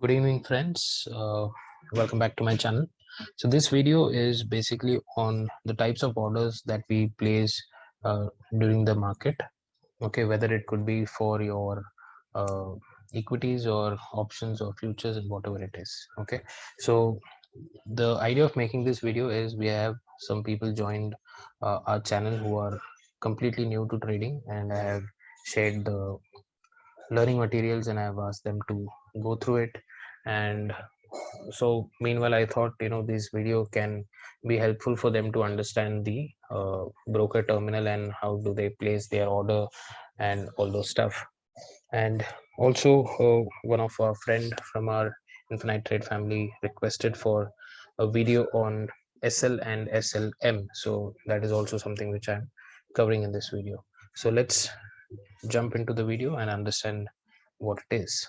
Good evening, friends. Welcome back to my channel. So this video is basically on the types of orders that we place during the market. Okay, whether it could be for your uh, equities or options or futures and whatever it is. Okay, so the idea of making this video is we have some people joined our channel who are completely new to trading, and I have shared the learning materials and I've asked them to go through it. And so meanwhile I thought, this video can be helpful for them to understand the broker terminal and how do they place their order and all those stuff. And also one of our friend from our infinite trade family requested for a video on SL and SLM, so that is also something which I'm covering in this video. So let's jump into the video and understand what it is.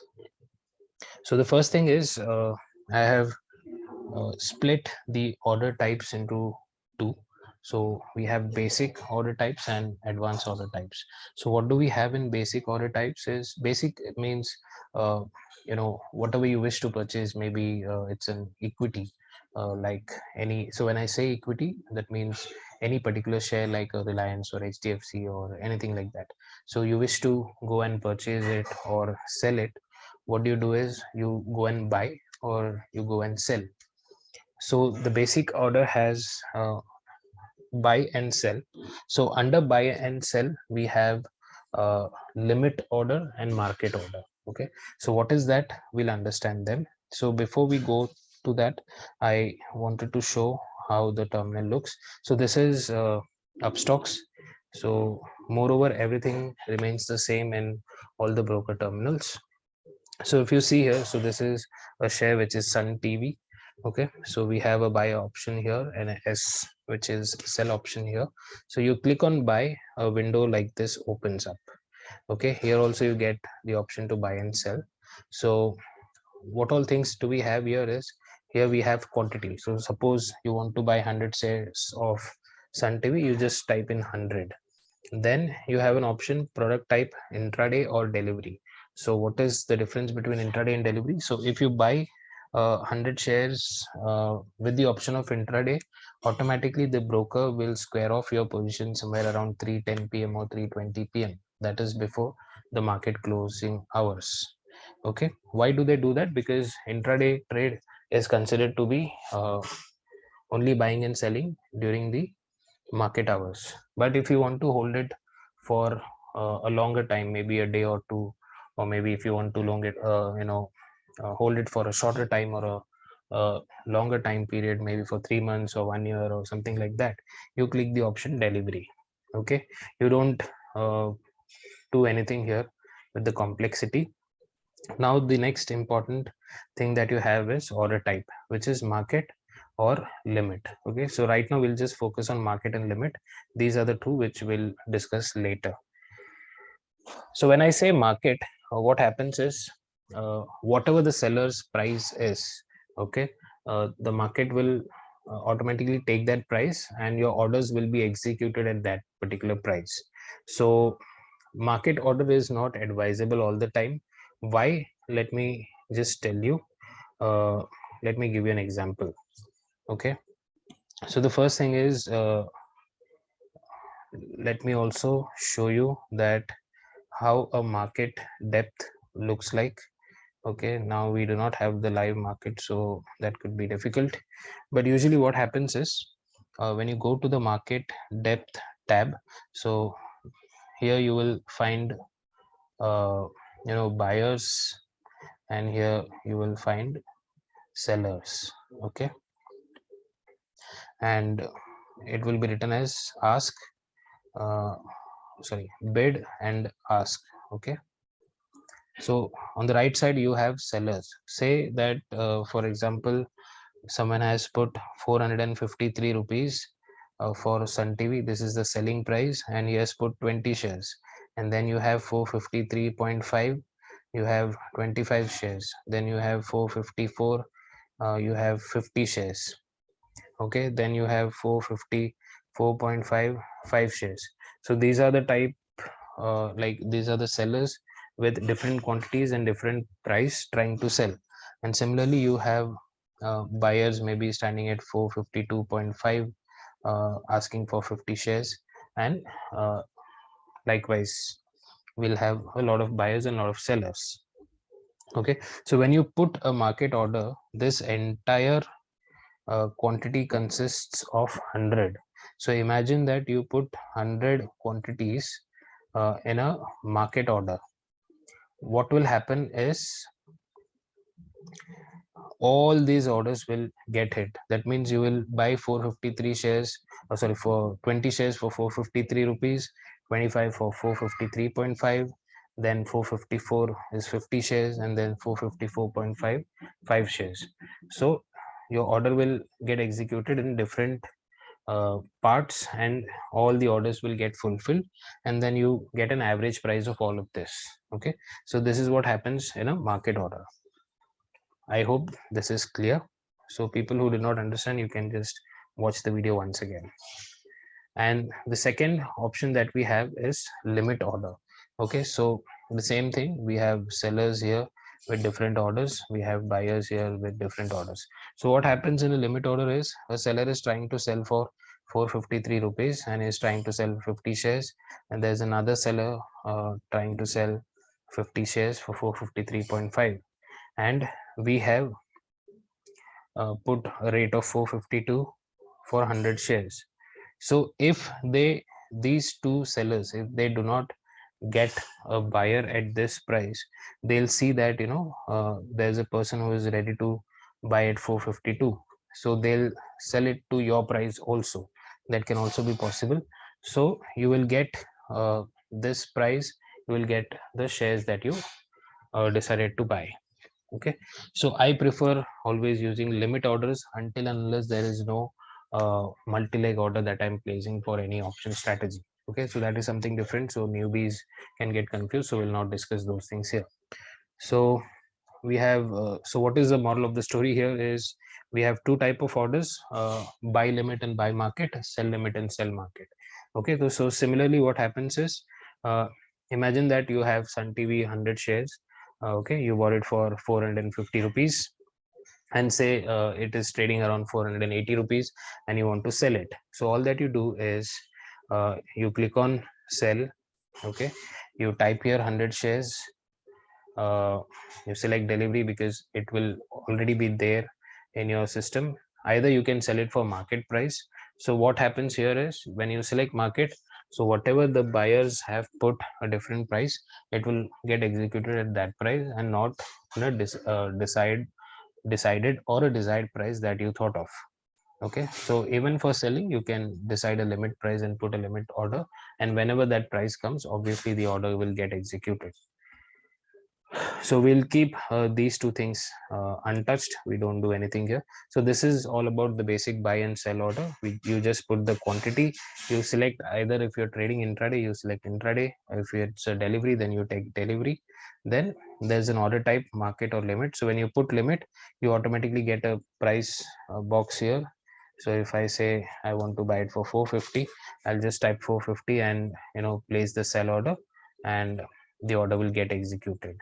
So the first thing is I have split the order types into two. So we have basic order types and advanced order types. So what do we have in basic order types is basic means uh, whatever you wish to purchase. Maybe it's an equity, like any. So when I say equity, that means any particular share like a Reliance or HDFC or anything like that. So you wish to go and purchase it or sell it. What do you do is you go and buy or you go and sell. So the basic order has buy and sell. So under buy and sell we have limit order and market order. Okay, so what is that? We'll understand them. So before we go to that, I wanted to show how the terminal looks. So this is upstocks. So moreover, everything remains the same in all the broker terminals. So if you see here, so this is a share which is Sun TV. Okay, so we have a buy option here and a S which is sell option here. So you click on buy, a window like this opens up. Okay, here also you get the option to buy and sell. So what all things do we have here is, here we have quantity. So suppose you want to buy 100 shares of Sun TV, you just type in 100. Then you have an option product type intraday or delivery. So what is the difference between intraday and delivery? So if you buy 100 shares with the option of intraday, automatically the broker will square off your position somewhere around 3:10 p.m. or 3:20 p.m. That is before the market closing hours. Okay, why do they do that? Because intraday trade is considered to be only buying and selling during the market hours. But if you want to hold it for a longer time, maybe a day or two, or maybe if you want to hold it for a shorter time or a longer time period, maybe for 3 months or 1 year or something like that, you click the option delivery. Okay, you don't do anything here with the complexity. Now the next important thing that you have is order type, which is market or limit. Okay, so right now we'll just focus on market and limit. These are the two which we'll discuss later. So when I say market, what happens is whatever the seller's price is, okay, the market will automatically take that price and your orders will be executed at that particular price. So market order is not advisable all the time. Why? Let me just tell you. uh, Let me give you an example. Okay, so the first thing is, let me also show you that how a market depth looks like. Okay, now we do not have the live market, so that could be difficult. But usually what happens is, when you go to the market depth tab, so here you will find uh, buyers, and here you will find sellers. Okay, and it will be written as ask, uh, sorry, bid and ask. Okay, so on the right side you have sellers. Say that for example someone has put 453 rupees for Sun TV. This is the selling price and he has put 20 shares, and then you have 453.5, you have 25 shares, then you have 454, you have 50 shares. Okay, then you have 454.5, 5 shares. So these are the type, like these are the sellers with different quantities and different price trying to sell. And similarly, you have buyers maybe standing at 452.5, asking for 50 shares, and likewise we'll have a lot of buyers and a lot of sellers. Okay, so when you put a market order, this entire quantity consists of 100. So imagine that you put 100 quantities in a market order. What will happen is all these orders will get hit. That means you will buy 453 shares, for 20 shares for 453 rupees, 25 for 453.5, then 454 is 50 shares, and then 454.5 5 shares. So your order will get executed in different parts, and all the orders will get fulfilled, and then you get an average price of all of this. Okay, so this is what happens in a market order. I hope this is clear. So people who did not understand, you can just watch the video once again. And the second option that we have is limit order. Okay, so the same thing, we have sellers here with different orders, we have buyers here with different orders. So what happens in a limit order is a seller is trying to sell for 453 rupees and is trying to sell 50 shares, and there's another seller trying to sell 50 shares for 453.5, and we have put a rate of 452 for 100 shares. So if these two sellers, if they do not get a buyer at this price, they'll see that there's a person who is ready to buy at 452, so they'll sell it to your price also. That can also be possible. So you will get this price, you will get the shares that you decided to buy. Okay, so I prefer always using limit orders until and unless there is no multi-leg order that I'm placing for any option strategy. Okay, so that is something different, so newbies can get confused, so we'll not discuss those things here. So we have so what is the moral of the story here is we have two type of orders, buy limit and buy market, sell limit and sell market. Okay, so similarly what happens is, uh, imagine that you have Sun TV 100 shares. Okay, you bought it for 450 rupees, and say it is trading around 480 rupees, and you want to sell it. So all that you do is you click on sell. Okay, you type here 100 shares, uh, you select delivery because it will already be there in your system. Either you can sell it for market price. So what happens here is when you select market, so whatever the buyers have put a different price, it will get executed at that price and not decided or a desired price that you thought of. Okay, so even for selling you can decide a limit price and put a limit order, and whenever that price comes, obviously the order will get executed. So we'll keep these two things untouched, we don't do anything here. So this is all about the basic buy and sell order. You just put the quantity, you select, either if you're trading intraday you select intraday, if it's a delivery then you take delivery. Then there's an order type, market or limit. So when you put limit, you automatically get a price box here. So if I say I want to buy it for 450, I'll just type 450 and place the sell order, and the order will get executed.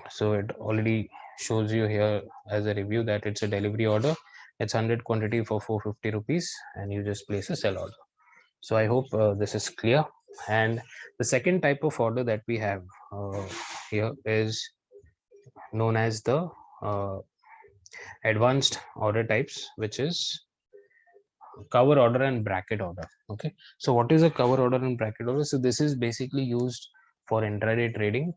So it already shows you here as a review that it's a delivery order, it's 100 quantity for 450 rupees, and you just place a sell order. So I hope this is clear. And the second type of order that we have here is known as the uh, advanced order types, which is cover order and bracket order. Okay, so what is a cover order and bracket order? So this is basically used for intraday trading.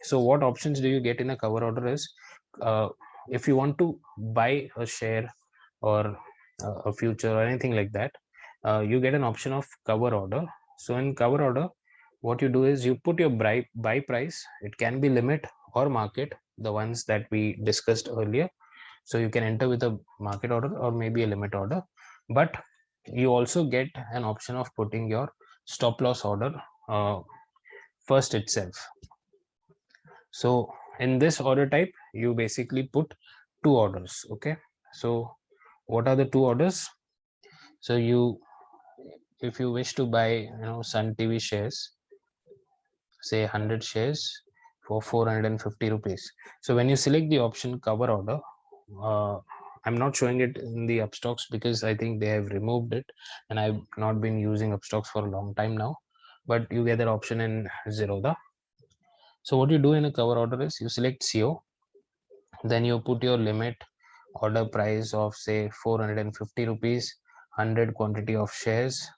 So what options do you get in a cover order is, uh, if you want to buy a share or a future or anything like that, you get an option of cover order. So in cover order, what you do is you put your buy price, it can be limit or market, the ones that we discussed earlier. So you can enter with a market order or maybe a limit order, but you also get an option of putting your stop loss order first itself. So in this order type, you basically put two orders. Okay, so what are the two orders? So if you wish to buy Sun TV shares, say 100 shares, for 450 rupees. So when you select the option cover order, I'm not showing it in the upstocks because I think they have removed it, and I've not been using upstocks for a long time now, but you get that option in Zerodha. So what you do in a cover order is you select CO, then you put your limit order price of say 450 rupees, 100 quantity of shares.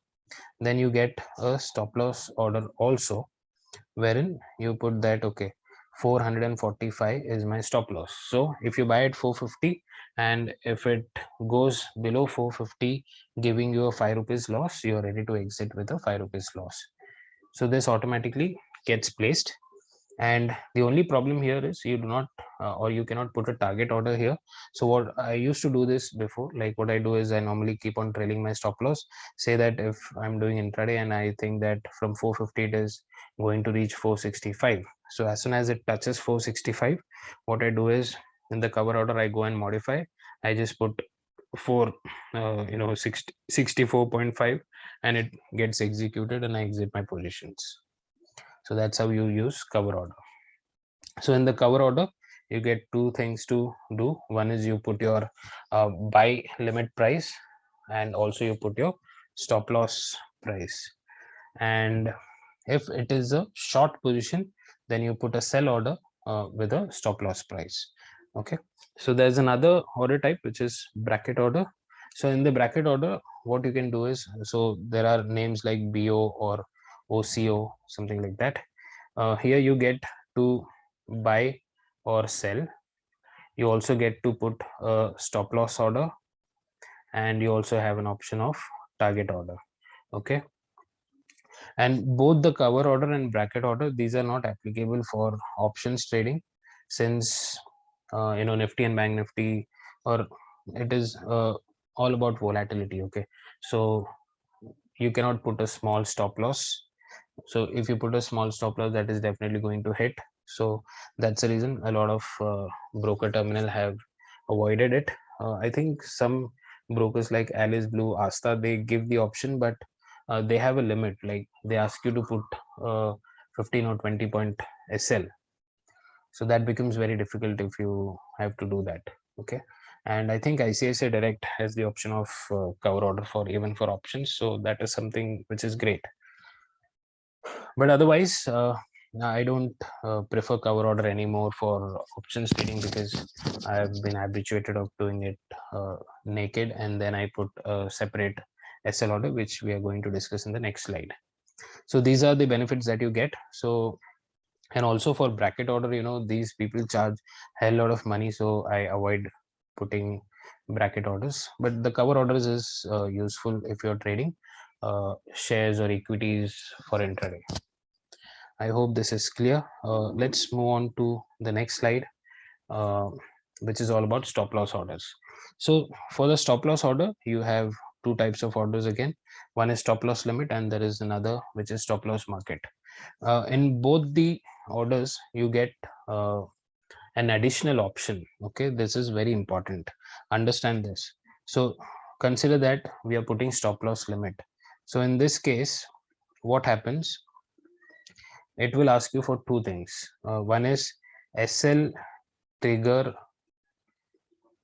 Then you get a stop loss order also, wherein you put that okay, 445 is my stop loss. So if you buy at 450 and if it goes below 450 giving you a 5 rupees loss, you are ready to exit with a 5 rupees loss. So this automatically gets placed, and the only problem here is you do not or you cannot put a target order here. So what I used to do this before, like what I do is I normally keep on trailing my stop loss. Say that if I'm doing intraday and I think that from 450 it is going to reach 465, so as soon as it touches 465, what I do is in the cover order I go and modify. I just put 4 64.5 and it gets executed and I exit my positions. So that's how you use cover order. So in the cover order you get two things to do. One is you put your buy limit price, and also you put your stop loss price. And if it is a short position, then you put a sell order with a stop loss price. Okay, so there's another order type which is bracket order. So in the bracket order what you can do is, so there are names like BO or OCO, something like that. Here you get to buy or sell. You also get to put a stop loss order, and you also have an option of target order. Okay, and both the cover order and bracket order, these are not applicable for options trading, since Nifty and Bank Nifty, or it is all about volatility. Okay, so you cannot put a small stop loss. So if you put a small stop loss, that is definitely going to hit. So that's the reason a lot of broker terminal have avoided it. I think some brokers like Alice Blue, Asta, they give the option, but they have a limit. Like they ask you to put 15 or 20 point SL. So that becomes very difficult if you have to do that. Okay, and I think ICICI Direct has the option of cover order for even for options. So that is something which is great. But otherwise I don't prefer cover order anymore for options trading, because I've been habituated of doing it naked, and then I put a separate SL order, which we are going to discuss in the next slide. So these are the benefits that you get. So, and also for bracket order, these people charge hell lot of money, so I avoid putting bracket orders. But the cover orders is useful if you're trading shares or equities for intraday. I hope this is clear. Let's move on to the next slide, uh, which is all about stop loss orders. So for the stop loss order, you have two types of orders again. One is stop loss limit, and there is another which is stop loss market. In both the orders, you get an additional option. Okay, this is very important. Understand this. So consider that we are putting stop loss limit. So in this case, what happens? It will ask you for two things. One is SL trigger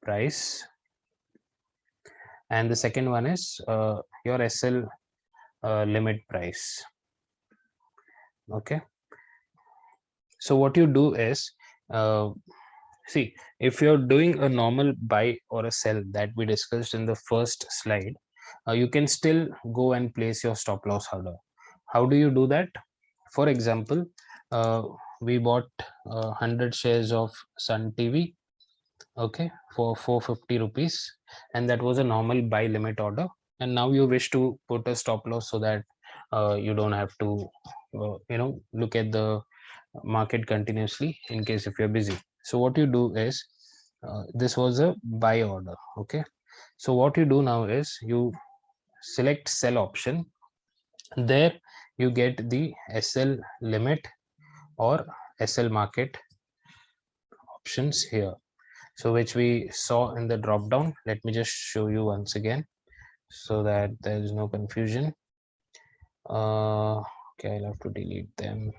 price, and the second one is your SL limit price. Okay, so what you do is, see, if you're doing a normal buy or a sell that we discussed in the first slide, you can still go and place your stop loss order. How do you do that? For example, we bought 100 shares of Sun TV, okay, for 450 rupees, and that was a normal buy limit order. And now you wish to put a stop loss so that you don't have to look at the market continuously in case if you're busy. So what you do is, this was a buy order. Okay, so what you do now is you select sell option. There you get the SL limit or SL market options here, so which we saw in the drop down. Let me just show you once again so that there is no confusion. Okay, I'll have to delete them.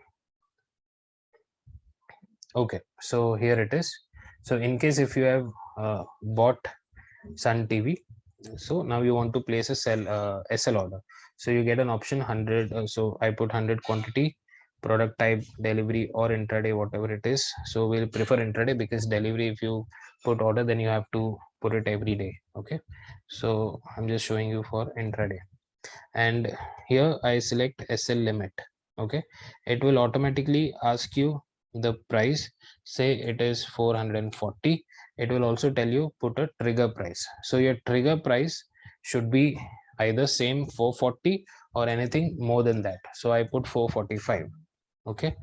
Okay, so here it is. So in case if you have bought Sun TV, so now you want to place a SL order. So you get an option 100. So I put 100 quantity, product type, delivery or intraday, whatever it is. So we'll prefer intraday because delivery, if you put order, then you have to put it every day. Okay, so I'm just showing you for intraday, and here I select SL limit. Okay, it will automatically ask you the price. Say it is 440. It will also tell you put a trigger price. So your trigger price should be either same 440 or anything more than that. So I put 445. Okay,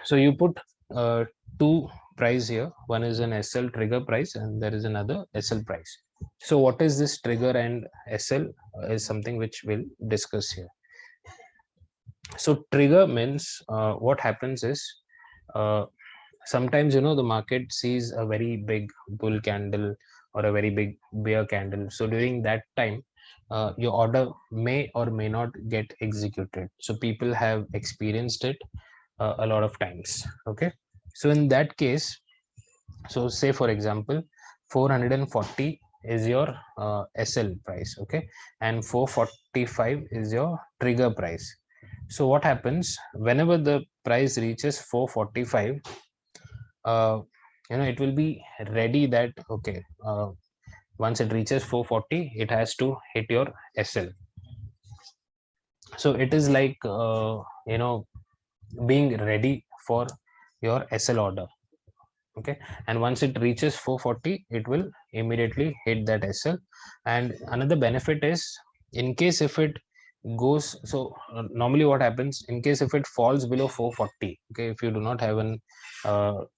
so you put two price here. One is an SL trigger price and there is another SL price. So what is this trigger and SL is something which we'll discuss here. So trigger means what happens is uh, sometimes the market sees a very big bull candle or a very big bear candle. So during that time, your order may or may not get executed. So people have experienced it a lot of times. Okay, so in that case, so say for example 440 is your SL price. Okay, and 445 is your trigger price. So what happens whenever the price reaches 445, uh, it will be ready that okay, once it reaches 440 it has to hit your SL. So it is like being ready for your SL order. Okay, and once it reaches 440 it will immediately hit that SL. And another benefit is, in case if it goes, so normally what happens in case if it falls below 440, okay, if you do not have an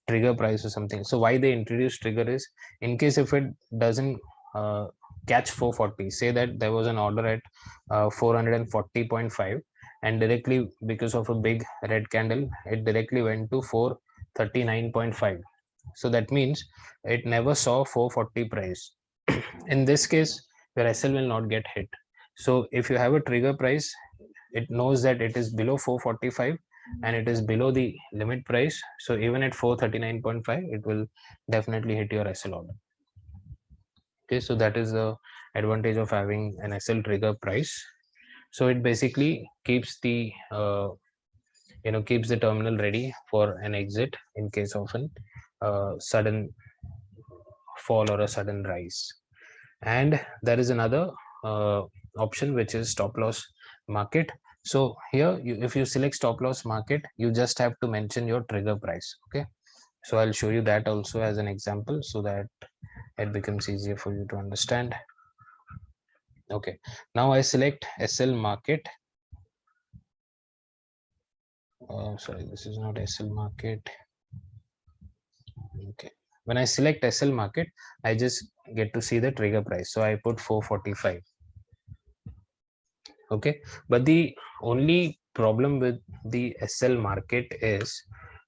trigger price or something, so why they introduce trigger is in case if it doesn't catch 440, say that there was an order at 440.5 and directly because of a big red candle it directly went to 439.5. So that means it never saw 440 price. In this case your SL will not get hit. So if you have a trigger price, it knows that it is below 445 and it is below the limit price. So even at 439.5 it will definitely hit your SL order. Okay, so that is the advantage of having an SL trigger price. So it basically keeps the keeps the terminal ready for an exit in case of an sudden fall or a sudden rise. And there is another option which is stop loss market. So here if you select stop loss market, you just have to mention your trigger price. Okay, so I'll show you that also as an example so that it becomes easier for you to understand. Okay, now I select SL market. Sorry, this is not SL market. Okay, when I select SL market I just get to see the trigger price, so I put 445. Okay, but the only problem with the SL market is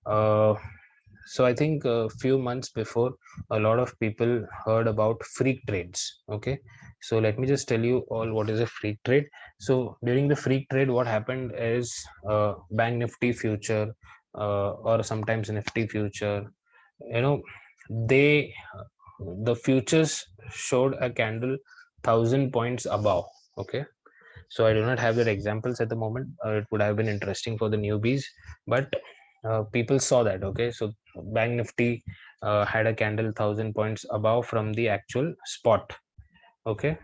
so I think a few months before a lot of people heard about freak trades. Okay, so let me just tell you all what is a freak trade. So during the freak trade what happened is bank nifty future or sometimes nifty future, you know they the futures showed a candle 1,000 points above. Okay, so I do not have their examples at the moment. It would have been interesting for the newbies, but people saw that. Okay, so bank nifty had a candle 1,000 points above from the actual spot. Okay,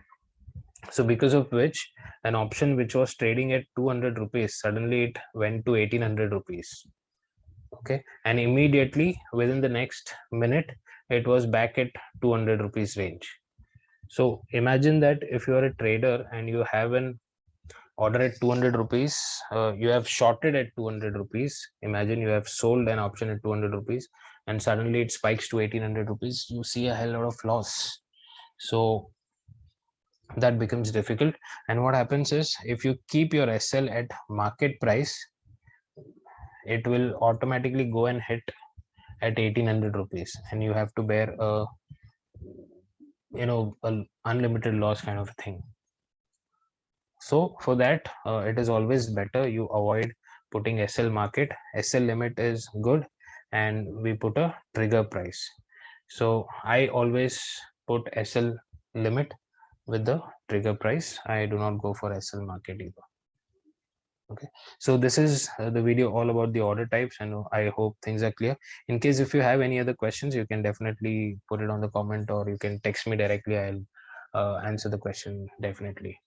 so because of which an option which was trading at 200 rupees suddenly it went to 1,800 rupees. Okay, and immediately within the next minute it was back at 200 rupees range. So imagine that if you are a trader and you have an order at 200 rupees, you have shorted at 200 rupees. Imagine you have sold an option at 200 rupees and suddenly it spikes to 1,800 rupees. You see a hell lot of loss. So that becomes difficult. And what happens is if you keep your SL at market price, it will automatically go and hit at 1,800 rupees and you have to bear a unlimited loss kind of thing. So for that, it is always better you avoid putting SL market. SL limit is good, and we put a trigger price. So I always put SL limit with the trigger price. I do not go for SL market either. Okay, so this is the video all about the order types, and I hope things are clear. In case if you have any other questions, you can definitely put it on the comment, or you can text me directly. I'll answer the question definitely.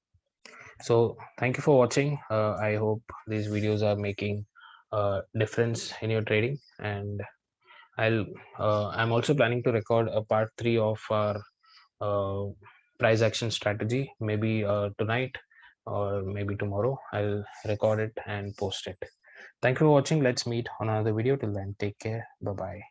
So thank you for watching. I hope these videos are making a difference in your trading, and I'm also planning to record a part 3 of our uh, price action strategy, maybe tonight or maybe tomorrow. I'll record it and post it. Thank you for watching. Let's meet on another video. Till then, take care. Bye bye.